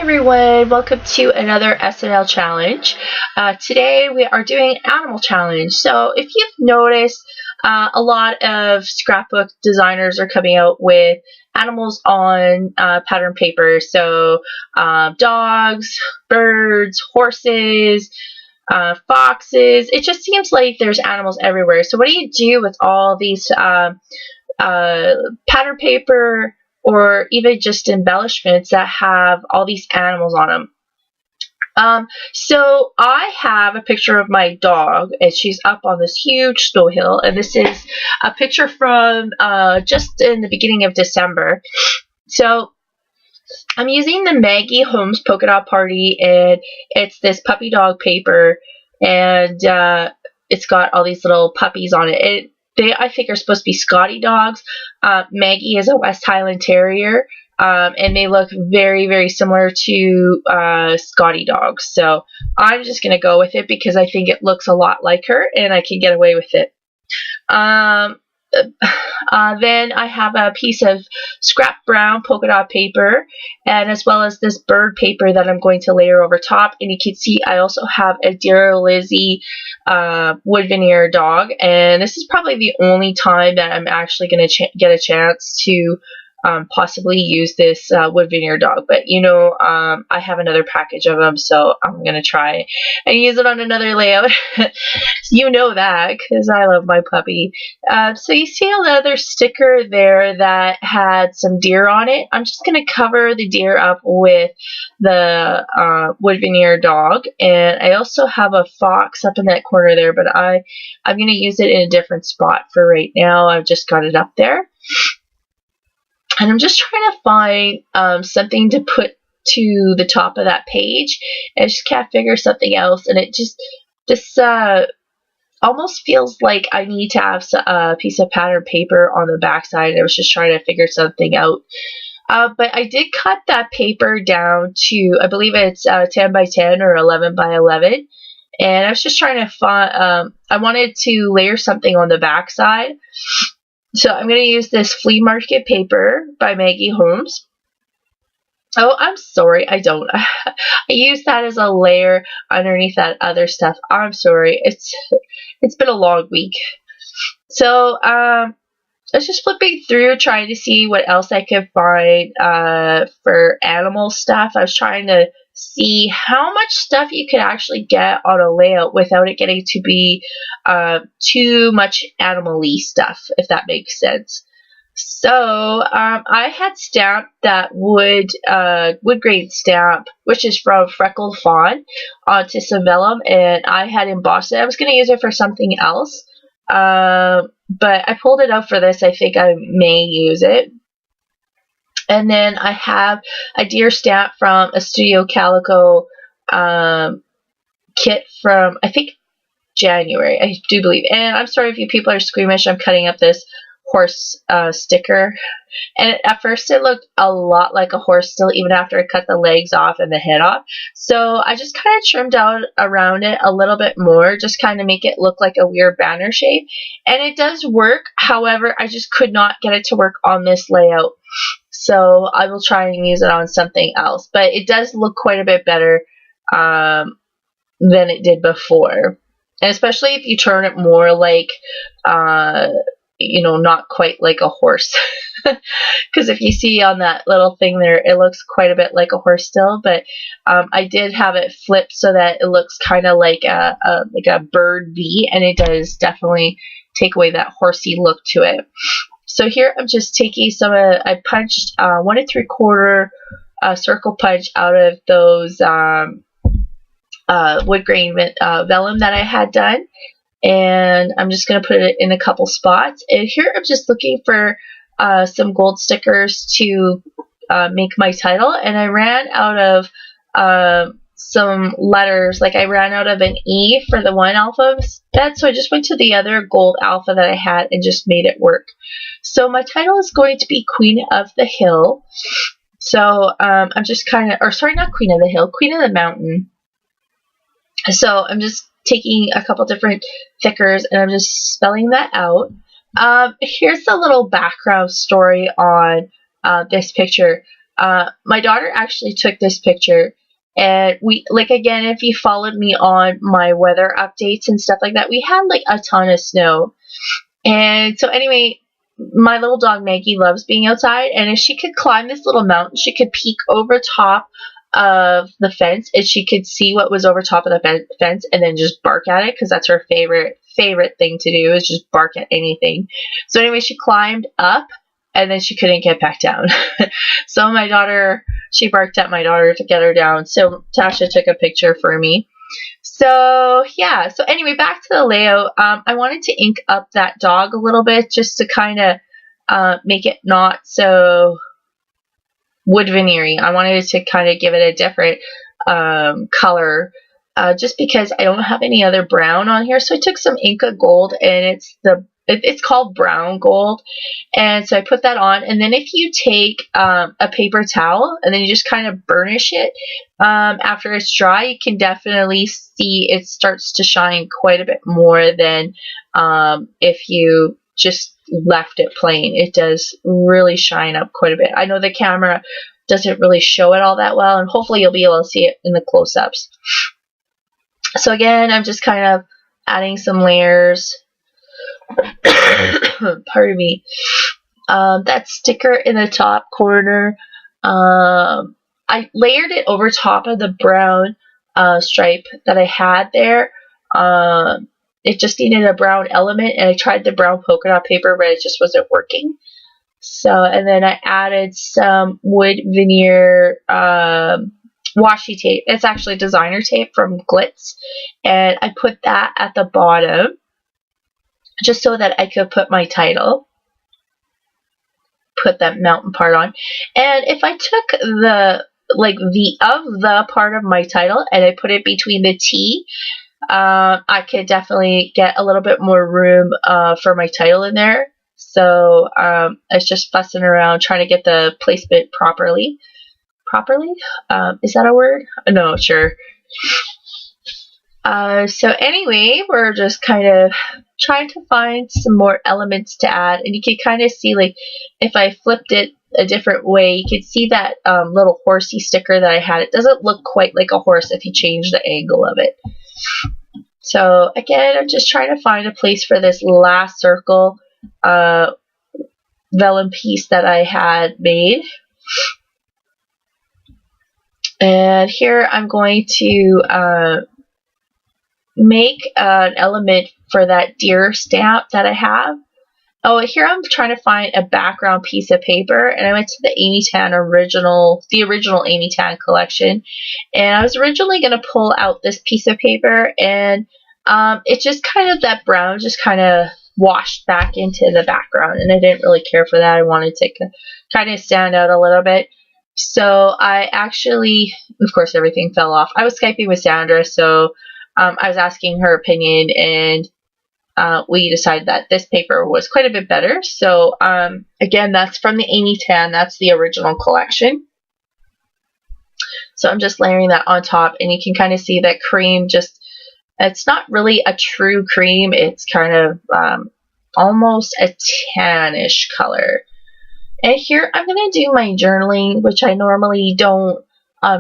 Hi everyone, welcome to another SNL challenge. Today we are doing an animal challenge. So if you've noticed, a lot of scrapbook designers are coming out with animals on pattern paper. So dogs, birds, horses, foxes. It just seems like there's animals everywhere. So what do you do with all these pattern paper or even just embellishments that have all these animals on them? So I have a picture of my dog, and she's up on this huge snow hill, and this is a picture from just in the beginning of December. So I'm using the Maggie Holmes Polka Dot Party, and it's this puppy dog paper, and it's got all these little puppies on it. They, I think, are supposed to be Scotty dogs. Maggie is a West Highland Terrier, and they look very, very similar to Scotty dogs. So I'm just going to go with it because I think it looks a lot like her, and I can get away with it. Then I have a piece of scrap brown polka dot paper, and as well as this bird paper that I'm going to layer over top. And you can see I also have a Dear Lizzie wood veneer dog, and this is probably the only time that I'm actually going to get a chance to possibly use this wood veneer dog. But you know, I have another package of them, so I'm going to try and use it on another layout. You know that, because I love my puppy. So you see another sticker there that had some deer on it. I'm just going to cover the deer up with the wood veneer dog, and I also have a fox up in that corner there, but I'm going to use it in a different spot for right now. I've just got it up there. And I'm just trying to find something to put to the top of that page. I just can't figure something else. And it just, this almost feels like I need to have a piece of pattern paper on the backside. I was just trying to figure something out. But I did cut that paper down to, I believe it's 10 by 10 or 11 by 11. And I was just trying to find, I wanted to layer something on the backside. So I'm going to use this flea market paper by Maggie Holmes. Oh, I'm sorry, I don't. I use that as a layer underneath that other stuff. I'm sorry. It's been a long week. So I was just flipping through trying to see what else I could find for animal stuff. I was trying to see how much stuff you could actually get on a layout without it getting to be too much animal-y stuff, if that makes sense. So I had stamped that wood grain stamp, which is from Freckled Fawn, onto some vellum, and I had embossed it. I was going to use it for something else, but I pulled it out for this. I think I may use it. And then I have a deer stamp from a Studio Calico kit from, I think, January, I do believe. And I'm sorry if you people are squeamish, I'm cutting up this horse sticker. And at first it looked a lot like a horse still, even after I cut the legs off and the head off. So I just kind of trimmed out around it a little bit more, just kind of make it look like a weird banner shape. And it does work. However, I just could not get it to work on this layout. So I will try and use it on something else. But it does look quite a bit better than it did before. And especially if you turn it more like, you know, not quite like a horse. Because if you see on that little thing there, it looks quite a bit like a horse still. But I did have it flipped so that it looks kind of like a bird V. And it does definitely take away that horsey look to it. So here I'm just taking some, I punched 1 3/4 circle punch out of those wood grain vellum that I had done. And I'm just going to put it in a couple spots. And here I'm just looking for some gold stickers to make my title. And I ran out of some letters, like I ran out of an E for the one alphabet, so I just went to the other gold alpha that I had and just made it work. So my title is going to be Queen of the Hill. So I'm just kind of, or sorry, not Queen of the Hill, Queen of the Mountain. So I'm just taking a couple different thickers and I'm just spelling that out. Here's the little background story on this picture. My daughter actually took this picture, and we, like, again, if you followed me on my weather updates and stuff like that, we had like a ton of snow. And so anyway, my little dog Maggie loves being outside, and if she could climb this little mountain, she could peek over top of the fence, and she could see what was over top of the fence, and then just bark at it, because that's her favorite thing to do, is just bark at anything. So anyway, she climbed up, and then she couldn't get back down. So my daughter, she barked at my daughter to get her down. So Tasha took a picture for me. So yeah, so anyway, back to the layout. I wanted to ink up that dog a little bit, just to kind of make it not so wood veneer-y. I wanted to kind of give it a different color, just because I don't have any other brown on here. So I took some Inca gold, and it's called brown gold, and so I put that on. And then if you take a paper towel and then you just kind of burnish it after it's dry, you can definitely see it starts to shine quite a bit more than if you just left it plain. It does really shine up quite a bit. I know the camera doesn't really show it all that well, and hopefully you'll be able to see it in the close-ups. So again, I'm just kind of adding some layers. Pardon me. That sticker in the top corner, I layered it over top of the brown stripe that I had there. It just needed a brown element, and I tried the brown polka dot paper, but it just wasn't working. So, and then I added some wood veneer washi tape. It's actually designer tape from Glitz, and I put that at the bottom just so that I could put my title, put that mountain part on. And if I took the part of my title and I put it between the T, I could definitely get a little bit more room for my title in there. So I was just fussing around trying to get the placement properly. Is that a word? No, sure. So anyway, we're just kind of trying to find some more elements to add, and you can kind of see, like, if I flipped it a different way, you could see that little horsey sticker that I had. It doesn't look quite like a horse if you change the angle of it. So again, I'm just trying to find a place for this last circle vellum piece that I had made. And here I'm going to make an element for that deer stamp that I have. Oh, here I'm trying to find a background piece of paper, and I went to the Amy Tan original Amy Tan collection, and I was originally going to pull out this piece of paper, and it just kind of, that brown just kind of washed back into the background, and I didn't really care for that. I wanted to kind of stand out a little bit. So I actually, of course, everything fell off. I was Skyping with Sandra, so I was asking her opinion, and we decided that this paper was quite a bit better. So again, that's from the Amy Tan. That's the original collection. So I'm just layering that on top, and you can kind of see that cream just, it's not really a true cream. It's kind of almost a tannish color. And here I'm going to do my journaling, which I normally don't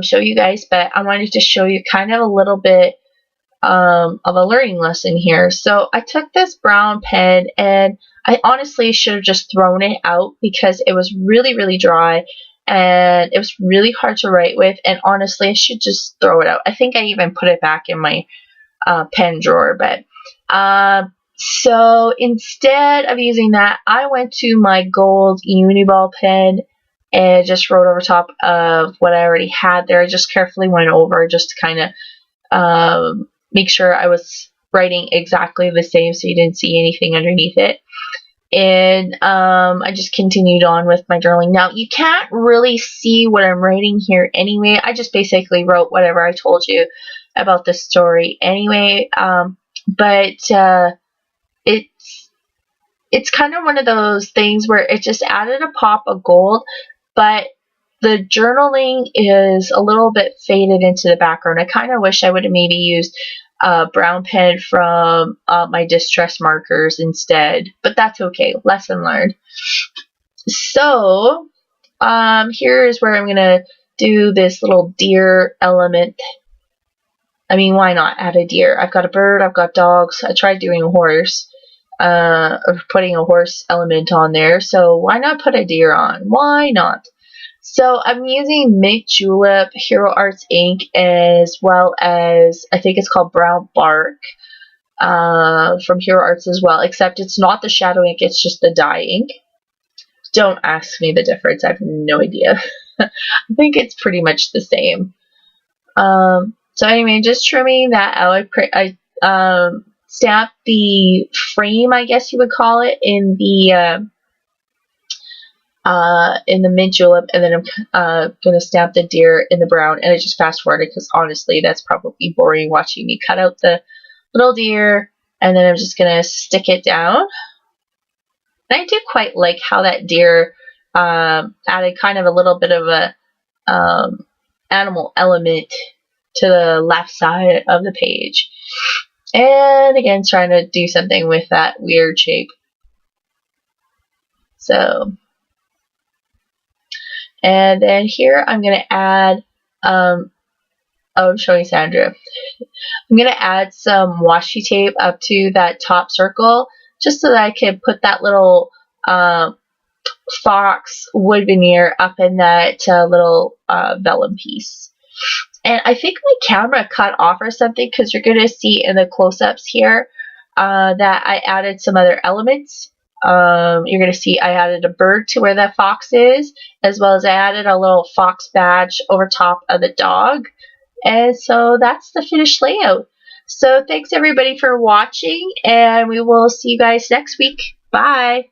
show you guys, but I wanted to show you kind of a little bit of a learning lesson here. So I took this brown pen, and I honestly should have just thrown it out because it was really, really dry, and it was really hard to write with, and honestly I should just throw it out. I think I even put it back in my pen drawer, but so instead of using that, I went to my gold Uniball pen and just wrote over top of what I already had there. I just carefully went over just to kind of make sure I was writing exactly the same so you didn't see anything underneath it. And I just continued on with my journaling. Now, you can't really see what I'm writing here anyway. I just basically wrote whatever I told you about the story anyway. But it's kind of one of those things where it just added a pop of gold, but the journaling is a little bit faded into the background. I kind of wish I would have maybe used a brown pen from my distress markers instead, but that's okay. Lesson learned. So here is where I'm going to do this little deer element. I mean, why not add a deer? I've got a bird, I've got dogs. I tried doing a horse, or putting a horse element on there, so why not put a deer on? Why not? So I'm using Mint Julep, Hero Arts ink, as well as, I think it's called Brown Bark, from Hero Arts as well, except it's not the shadow ink, it's just the dye ink. Don't ask me the difference, I have no idea. I think it's pretty much the same. So anyway, just trimming that out. I stamped the frame, I guess you would call it, in the mint julep, and then I'm gonna stamp the deer in the brown, and I just fast forwarded because honestly that's probably boring watching me cut out the little deer, and then I'm just gonna stick it down. And I do quite like how that deer added kind of a little bit of a animal element to the left side of the page. And again, trying to do something with that weird shape. So, and then here I'm going to add, oh, I'm showing Sandra. I'm going to add some washi tape up to that top circle, just so that I can put that little fox wood veneer up in that little vellum piece. And I think my camera cut off or something, because you're going to see in the close-ups here that I added some other elements. You're going to see I added a bird to where that fox is, as well as I added a little fox badge over top of the dog. And so that's the finished layout. So thanks everybody for watching, and we will see you guys next week. Bye!